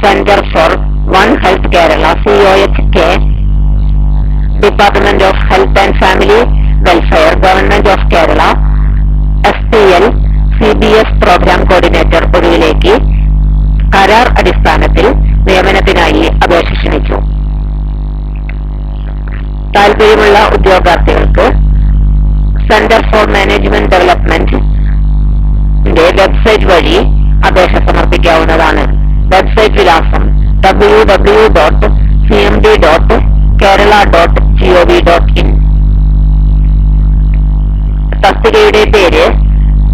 Center for One Health Kerala (COHK), Department of Health and Family Welfare, Government of Kerala, SPL, CBS programme coordinator ഒടുവിലേക്ക് കരാർ അടിസ്ഥാനത്തിൽ നിയമനത്തിനായി അപേക്ഷ ക്ഷണിച്ചു. താൽപര്യമുള്ള ഉദ്യോഗാർത്ഥികൾക്ക് centre for management development website വഴി അപേക്ഷ സമർപ്പിക്കാവുന്നതാണ്. വെബ്സൈറ്റ് വിലാസം www.cmd.kerala.gov.in. തസ്തികയുടെ പേര്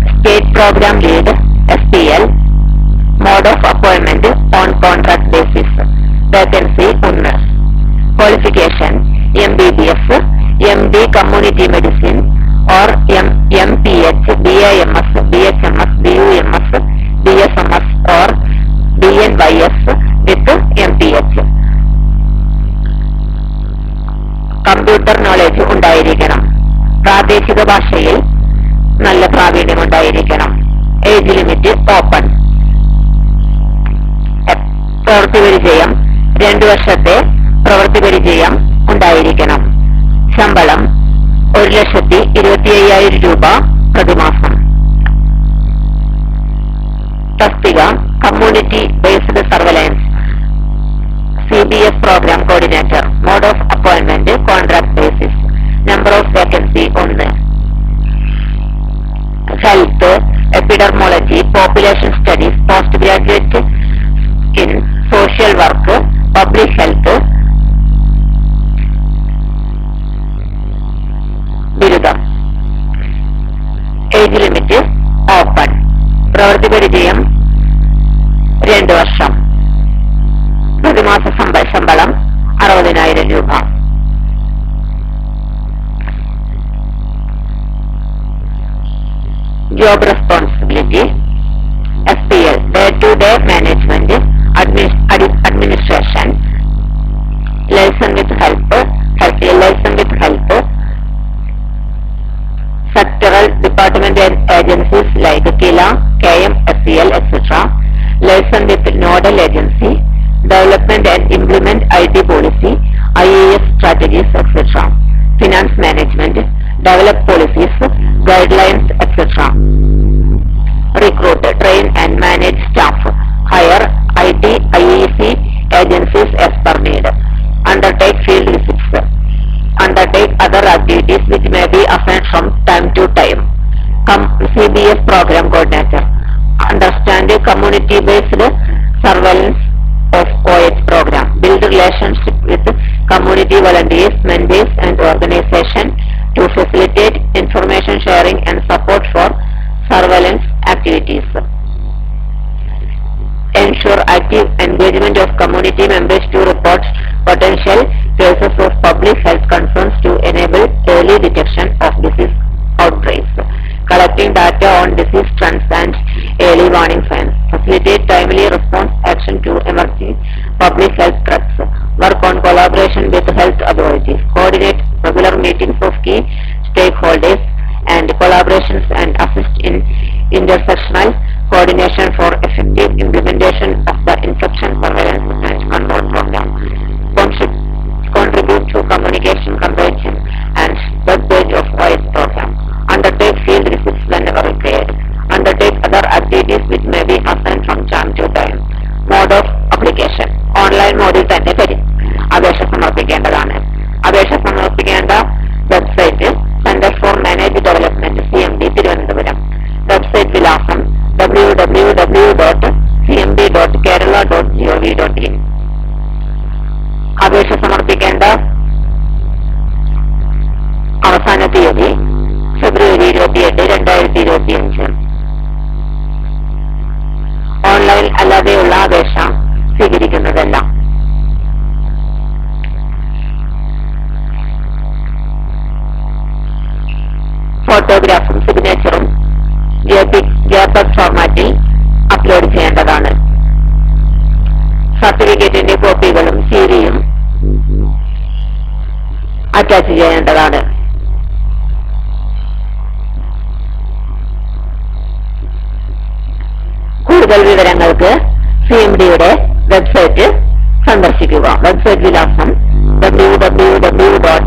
state programme lead SPL. Mode of appointment on contract basis. Vacancy 1. Qualification MBBS, MD community medicine or MPH, BAMS, BHMS, BUMS, BSMS or BNYS with MPH. Computer knowledge ഉണ്ടായിരിക്കണം. പ്രാദേശിക ഭാഷയിൽ നല്ല പ്രാവീണ്യം ഉണ്ടായിരിക്കണം. Age limit open. പ്രവൃത്തി പരിചയം 2 വർഷത്തെ പ്രവൃത്തി പരിചയം ഉണ്ടായിരിക്കണം. ശമ്പളം 1,25,000 രൂപ പ്രതിമാസം. തസ്തിക community based surveillance CBS programme coordinator. Mode of appointment contract basis. Number of vacancy 1. Health, epidemiology, population studies, post graduate in social work, public health ബിരുദം. Age limit open. പ്രവൃത്തി പരിചയം 2 വർഷം. പ്രതിമാസ ശമ്പളം 60,000 രൂപ. Job responsibility SPL, day to day management, administration, liaison with help, sectoral department and agencies like KILA, KM, SCL, etc. Liaison with nodal agency, development and implement IT policy, IAS strategies, etc. Finance management, develop policies, guidelines, etc. Recruit, train and manage staff, hire IT, IEC agencies as per need. Undertake field visits. Undertake other activities which may be assigned from time to time. CBS program coordinator. Understand community-based surveillance of OH program. Build relationship with community volunteers, mentors and organization to facilitate information sharing and support for surveillance activities. Ensure active engagement of community members to report potential cases of public health concerns to enable early detection of disease outbreaks. Collecting data on disease trends and early warning signs. Facilitate timely response action to emerging public health threats. Work on collaboration with health authorities. Coordinate regular meetings of key stakeholders and collaborations and assist in intersectional coordination for effective implementation of the infection surveillance and control program. Contribute to communication convention and web page of OH program. Undertake field visits whenever required. Undertake other activities which may be assigned from time to time. Mode of application. Online മോഡിൽ തന്നെ അപേക്ഷ സമർപ്പിക്കേണ്ടതാണ്. അപേക്ഷ സമർപ്പിക്കേണ്ട website centre for manage development CMD Thiruvananthapuram. Website വിലാസം www.cmd.kerala.gov.in. അപേക്ഷ സമർപ്പിക്കേണ്ട അവസാന തീയതി ഫെബ്രുവരി 28, 2025. ഓൺലൈൻ അല്ലാതെയുള്ള അപേക്ഷ സ്വീകരിക്കുന്നതല്ല. ഫോട്ടോഗ്രാഫും സിഗ്നേച്ചറും JPEG ഫോർമാറ്റിൽ അപ്ലോഡ് ചെയ്യേണ്ടതാണ്. സർട്ടിഫിക്കറ്റിന്റെ കോപ്പികളും സീരിയും അറ്റാച്ച് ചെയ്യേണ്ടതാണ്. കൂടുതൽ വിവരങ്ങൾക്ക് CMD-യുടെ വെബ്സൈറ്റ് സന്ദർശിക്കുക. വെബ്സൈറ്റ് വിലാസം www.ncbi.gov.in